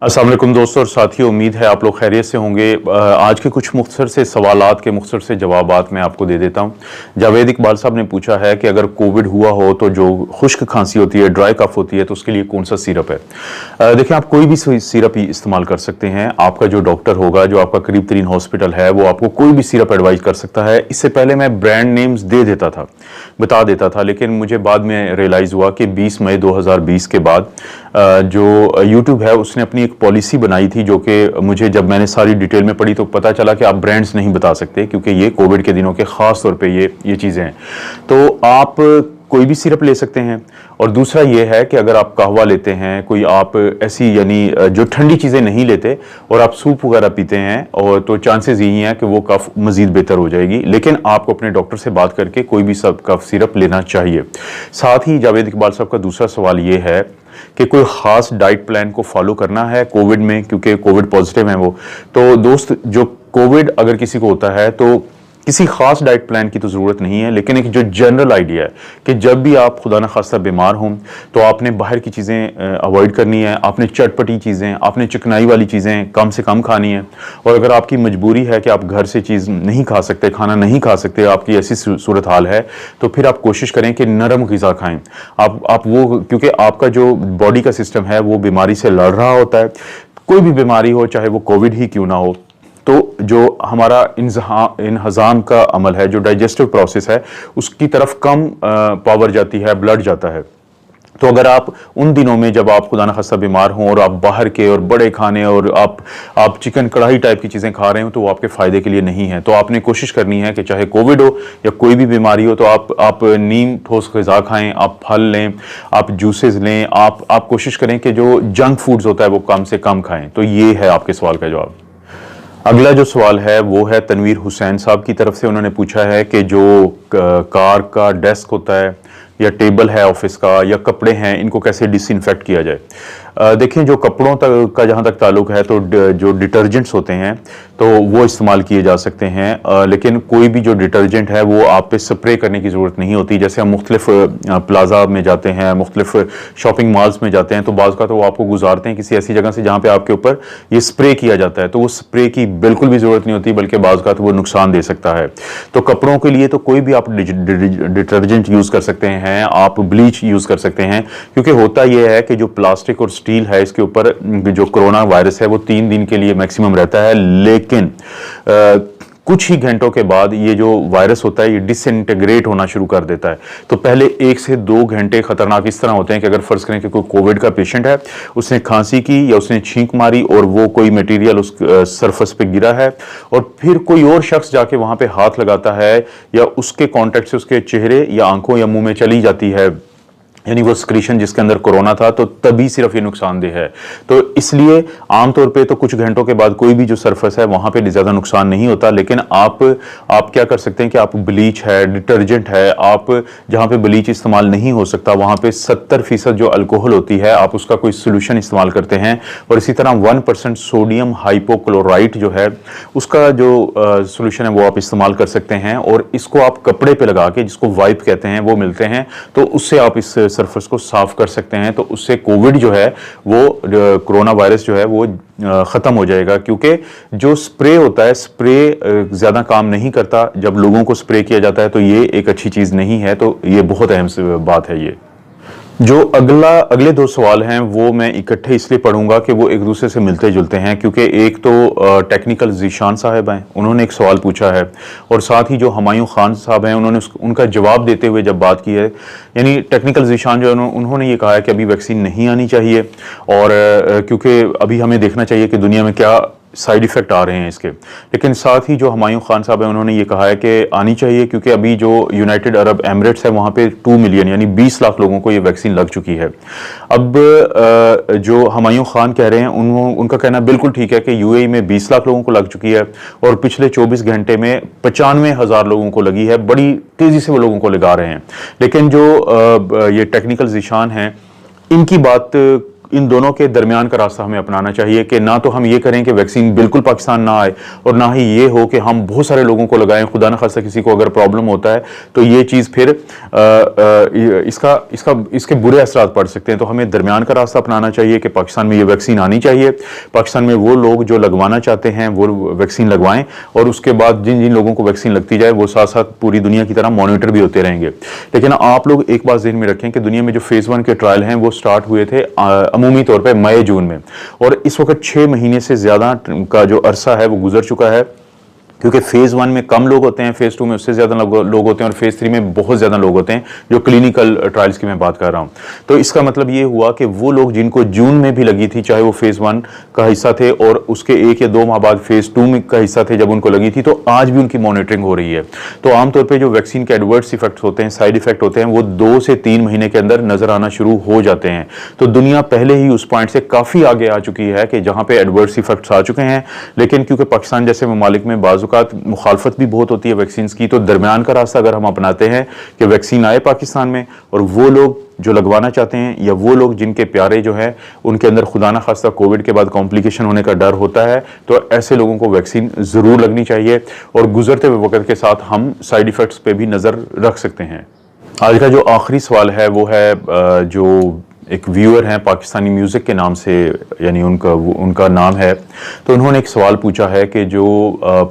अस्सलाम वालेकुम दोस्तों और साथियों, उम्मीद है आप लोग खैरियत से होंगे। आज के कुछ मुख्तसर से सवालात के मुख्तसर से जवाबात मैं आपको दे देता हूं। जावेद इकबाल साहब ने पूछा है कि अगर कोविड हुआ हो तो जो खुश्क खांसी होती है, ड्राई कफ होती है, तो उसके लिए कौन सा सिरप है। देखिए, आप कोई भी सिरप ही इस्तेमाल कर सकते हैं। आपका जो डॉक्टर होगा, जो आपका करीब तरीन हॉस्पिटल है, वो आपको कोई भी सिरप एडवाइज कर सकता है। इससे पहले मैं ब्रांड नेम्स दे देता था, बता देता था, लेकिन मुझे बाद में रियलाइज़ हुआ कि 20 मई 2020 के बाद जो यूट्यूब है उसने अपनी एक पॉलिसी बनाई थी, जो कि मुझे जब मैंने सारी डिटेल में पढ़ी तो पता चला कि आप ब्रांड्स नहीं बता सकते, क्योंकि ये कोविड के दिनों के ख़ास तौर पे ये चीज़ें हैं। तो आप कोई भी सिरप ले सकते हैं। और दूसरा ये है कि अगर आप कहवा लेते हैं, कोई आप ऐसी यानी जो ठंडी चीज़ें नहीं लेते और आप सूप वगैरह पीते हैं, और तो चांसेस यही हैं कि वो कफ मज़ीद बेहतर हो जाएगी। लेकिन आपको अपने डॉक्टर से बात करके कोई भी सब कफ सिरप लेना चाहिए। साथ ही जावेद इकबाल साहब का दूसरा सवाल ये है कि कोई ख़ास डाइट प्लान को फॉलो करना है कोविड में, क्योंकि कोविड पॉजिटिव है वो। तो दोस्त, जो कोविड अगर किसी को होता है तो किसी खास डाइट प्लान की तो ज़रूरत नहीं है, लेकिन एक जो जनरल आइडिया है कि जब भी आप खुदा न खास्ता बीमार हों तो आपने बाहर की चीज़ें अवॉइड करनी है। आपने चटपटी चीज़ें, आपने चिकनाई वाली चीज़ें कम से कम खानी है। और अगर आपकी मजबूरी है कि आप घर से चीज़ नहीं खा सकते, खाना नहीं खा सकते, आपकी ऐसी सूरत हाल है, तो फिर आप कोशिश करें कि नरम ग़िज़ा खाएँ। आप वो, क्योंकि आपका जो बॉडी का सिस्टम है वो बीमारी से लड़ रहा होता है। कोई भी बीमारी हो, चाहे वो कोविड ही क्यों ना हो, तो जो हमारा इन्हज़ाम का अमल है, जो डाइजेस्टिव प्रोसेस है, उसकी तरफ कम पावर जाती है, ब्लड जाता है। तो अगर आप उन दिनों में जब आप खुदा न खास्ता बीमार हों और आप बाहर के और बड़े खाने और आप चिकन कढ़ाई टाइप की चीज़ें खा रहे हो, तो वो आपके फ़ायदे के लिए नहीं है। तो आपने कोशिश करनी है कि चाहे कोविड हो या कोई भी बीमारी हो, तो आप नीम ठोस ग़िज़ा खाएँ, आप फल लें, आप जूसेस लें, आप कोशिश करें कि जो जंक फूड्स होता है वो कम से कम खाएँ। तो ये है आपके सवाल का जवाब। अगला जो सवाल है वो है तनवीर हुसैन साहब की तरफ से। उन्होंने पूछा है कि जो कार का डेस्क होता है या टेबल है ऑफिस का या कपड़े हैं, इनको कैसे डिसइंफेक्ट किया जाए। देखें, जो कपड़ों तक का जहाँ तक ताल्लुक है, तो जो डिटर्जेंट्स होते हैं तो वो इस्तेमाल किए जा सकते हैं। लेकिन कोई भी जो डिटर्जेंट है वो आप पे स्प्रे करने की ज़रूरत नहीं होती। जैसे हम मुख्तलिफ प्लाजा में जाते हैं, मुख्तलिफ शॉपिंग मॉल्स में जाते हैं, तो बाज़ का तो वो आपको गुजारते हैं किसी ऐसी जगह से जहाँ पे आपके ऊपर ये स्प्रे किया जाता है। तो वो स्प्रे की बिल्कुल भी ज़रूरत नहीं होती, बल्कि बाज़ का तो वो नुकसान दे सकता है। तो कपड़ों के लिए तो कोई भी आप डिटर्जेंट यूज़ कर सकते हैं, आप ब्लीच यूज़ कर सकते हैं। क्योंकि होता यह है कि जो प्लास्टिक और स्टील है, इसके ऊपर जो कोरोना वायरस है वो 3 दिन के लिए मैक्सिमम रहता है। लेकिन कुछ ही घंटों के बाद ये जो वायरस होता है ये डिसइंटीग्रेट होना शुरू कर देता है। तो पहले 1 से 2 घंटे खतरनाक इस तरह होते हैं कि अगर फर्ज करें कि कोई कोविड का पेशेंट है, उसने खांसी की या उसने छींक मारी और वो कोई मटेरियल उस सरफेस पे गिरा है, और फिर कोई और शख्स जाके वहां पे हाथ लगाता है या उसके कांटेक्ट से उसके चेहरे या आंखों या मुंह में चली जाती है, यानी वो स्क्रीशन जिसके अंदर कोरोना था, तो तभी सिर्फ ये नुकसानदेह है। तो इसलिए आमतौर पे तो कुछ घंटों के बाद कोई भी जो सरफेस है वहां पे ज़्यादा नुकसान नहीं होता। लेकिन आप क्या कर सकते हैं कि आप ब्लीच है, डिटर्जेंट है, आप जहां पे ब्लीच इस्तेमाल नहीं हो सकता वहां पे 70% जो अल्कोहल होती है, आप उसका कोई सोल्यूशन इस्तेमाल करते हैं। और इसी तरह 1% सोडियम हाइपोक्लोराइट जो है, उसका जो सोल्यूशन है वो आप इस्तेमाल कर सकते हैं। और इसको आप कपड़े पे लगा के, जिसको वाइप कहते हैं, वो मिलते हैं, तो उससे आप इस सरफेस को साफ कर सकते हैं। तो उससे कोविड जो है वो, कोरोना वायरस जो है वो खत्म हो जाएगा। क्योंकि जो स्प्रे होता है, स्प्रे ज्यादा काम नहीं करता। जब लोगों को स्प्रे किया जाता है तो ये एक अच्छी चीज नहीं है। तो ये बहुत अहम बात है। ये जो अगले 2 सवाल हैं वो मैं इकट्ठे इसलिए पढ़ूंगा कि वो एक दूसरे से मिलते जुलते हैं। क्योंकि एक तो टेक्निकल जीशान साहब हैं, उन्होंने एक सवाल पूछा है, और साथ ही जो हुमायूं खान साहब हैं उन्होंने उनका जवाब देते हुए जब बात की है, यानी टेक्निकल जीशान जो है उन्होंने ये कहा है कि अभी वैक्सीन नहीं आनी चाहिए, और क्योंकि अभी हमें देखना चाहिए कि दुनिया में क्या साइड इफेक्ट आ रहे हैं इसके। लेकिन साथ ही जो हुमायूं खान साहब हैं उन्होंने ये कहा है कि आनी चाहिए, क्योंकि अभी जो यूनाइटेड अरब एमिरेट्स है वहाँ पे 2 मिलियन यानी 20 लाख लोगों को ये वैक्सीन लग चुकी है। अब जो हुमायूं खान कह रहे हैं उनका कहना बिल्कुल ठीक है कि यूएई में 20 लाख लोगों को लग चुकी है, और पिछले 24 घंटे में 95,000 लोगों को लगी है। बड़ी तेज़ी से वो लोगों को लगा रहे हैं। लेकिन जो ये टेक्निकल ज़िशान हैं, इनकी बात इन दोनों के दरमियान का रास्ता हमें अपनाना चाहिए कि ना तो हम ये करें कि वैक्सीन बिल्कुल पाकिस्तान ना आए, और ना ही ये हो कि हम बहुत सारे लोगों को लगाएं, खुदा न खास्ता किसी को अगर प्रॉब्लम होता है तो ये चीज़ फिर इसके बुरे असरात पड़ सकते हैं। तो हमें दरमियान का रास्ता अपनाना चाहिए कि पाकिस्तान में ये वैक्सीन आनी चाहिए, पाकिस्तान में वो लोग जो लगवाना चाहते हैं वो वैक्सीन लगवाएं, और उसके बाद जिन जिन लोगों को वैक्सीन लगती जाए वो साथ साथ पूरी दुनिया की तरह मॉनिटर भी होते रहेंगे। लेकिन आप लोग एक बात ज़हन में रखें कि दुनिया में जो फेज़ 1 के ट्रायल हैं वो स्टार्ट हुए थे अमूमी तौर पर मई जून में, और इस वक्त 6 महीने से ज़्यादा का जो अरसा है वो गुजर चुका है, क्योंकि फेज़ 1 में कम लोग होते हैं, फेज़ 2 में उससे ज़्यादा लोग होते हैं, और फेज़ 3 में बहुत ज़्यादा लोग होते हैं, जो क्लिनिकल ट्रायल्स की मैं बात कर रहा हूँ। तो इसका मतलब ये हुआ कि वो लोग जिनको जून में भी लगी थी, चाहे वो फेज़ 1 का हिस्सा थे और उसके 1 या 2 माह बाद फेज़ 2 में का हिस्सा थे जब उनको लगी थी, तो आज भी उनकी मॉनिटरिंग हो रही है। तो आमतौर पर जो वैक्सीन के एडवर्स इफेक्ट्स होते हैं, साइड इफेक्ट होते हैं, वो 2 से 3 महीने के अंदर नजर आना शुरू हो जाते हैं। तो दुनिया पहले ही उस पॉइंट से काफ़ी आगे आ चुकी है कि जहाँ पे एडवर्स इफेक्ट्स आ चुके हैं, लेकिन क्योंकि पाकिस्तान जैसे ममालिक में बाज़ मुखालफत भी बहुत होती है वैक्सीन की, तो दरमियान का रास्ता अगर हम अपनाते हैं कि वैक्सीन आए पाकिस्तान में, और वो लोग जो लगवाना चाहते हैं या वो लोग जिनके प्यारे जो हैं उनके अंदर खुदा ना खास्ता कोविड के बाद कॉम्प्लिकेशन होने का डर होता है, तो ऐसे लोगों को वैक्सीन ज़रूर लगनी चाहिए, और गुजरते हुए वक्त के साथ हम साइड इफ़ेक्ट्स पे भी नज़र रख सकते हैं। आज का जो आखिरी सवाल है वो है जो एक व्यूअर हैं पाकिस्तानी म्यूज़िक के नाम से, यानी उनका नाम है, तो उन्होंने एक सवाल पूछा है कि जो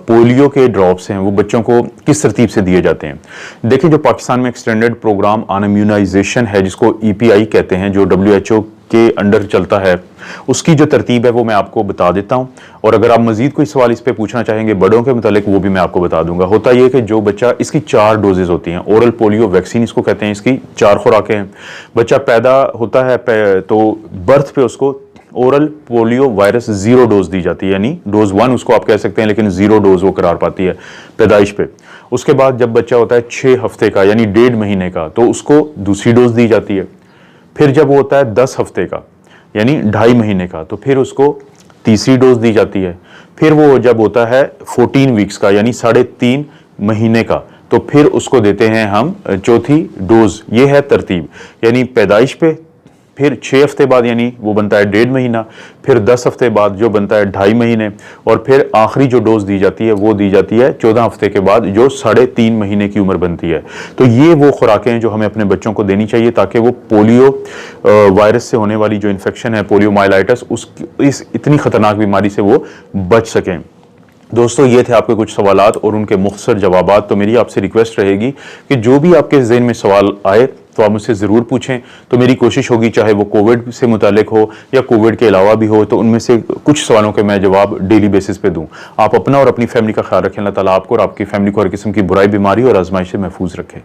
पोलियो के ड्रॉप्स हैं वो बच्चों को किस तरतीब से दिए जाते हैं। देखिए, जो पाकिस्तान में एक्सटेंडेड प्रोग्राम ऑन इम्यूनाइजेशन है, जिसको EPI कहते हैं, जो WHO के अंडर चलता है, उसकी जो तरतीब है वो मैं आपको बता देता हूं, और अगर आप मजीद कोई सवाल इस पे पूछना चाहेंगे बड़ों के मुतालिक, वो भी मैं आपको बता दूंगा। होता यह कि जो बच्चा, इसकी 4 डोजेज होती हैं, ओरल पोलियो वैक्सीन इसको कहते हैं, इसकी 4 खुराकें हैं। बच्चा पैदा होता है तो बर्थ पे उसको ओरल पोलियो वायरस 0 डोज दी जाती है, यानी डोज 1 उसको आप कह सकते हैं, लेकिन 0 डोज वो करार पाती है पैदाइश पे। उसके बाद जब बच्चा होता है 6 हफ्ते का, यानी 1.5 महीने का, तो उसको दूसरी डोज दी जाती है। फिर जब वो होता है 10 हफ्ते का, यानी 2.5 महीने का, तो फिर उसको तीसरी डोज दी जाती है। फिर वो जब होता है 14 वीक्स का, यानी 3.5 महीने का, तो फिर उसको देते हैं हम चौथी डोज। ये है तरतीब, यानी पैदाइश पे, फिर 6 हफ्ते बाद यानी वो बनता है 1.5 महीना, फिर 10 हफ्ते बाद जो बनता है 2.5 महीने, और फिर आखिरी जो डोज दी जाती है वो दी जाती है 14 हफ्ते के बाद, जो 3.5 महीने की उम्र बनती है। तो ये वो खुराकें हैं जो हमें अपने बच्चों को देनी चाहिए, ताकि वो पोलियो वायरस से होने वाली जो इन्फेक्शन है, पोलियोमाइलाइटिस, इस इतनी खतरनाक बीमारी से वो बच सकें। दोस्तों, ये थे आपके कुछ सवालात और उनके मुख्तसर जवाबात। तो मेरी आपसे रिक्वेस्ट रहेगी कि जो भी आपके ज़हन में सवाल आए तो आप मुझसे ज़रूर पूछें। तो मेरी कोशिश होगी, चाहे वो कोविड से मुतालिक हो या कोविड के अलावा भी हो, तो उनमें से कुछ सवालों के मैं जवाब डेली बेसिस पे दूं। आप अपना और अपनी फैमिली का ख्याल रखें। अल्लाह ताला आपको और आपकी फैमिली को हर किस्म की बुराई, बीमारी और आजमाइश से महफूज रखें।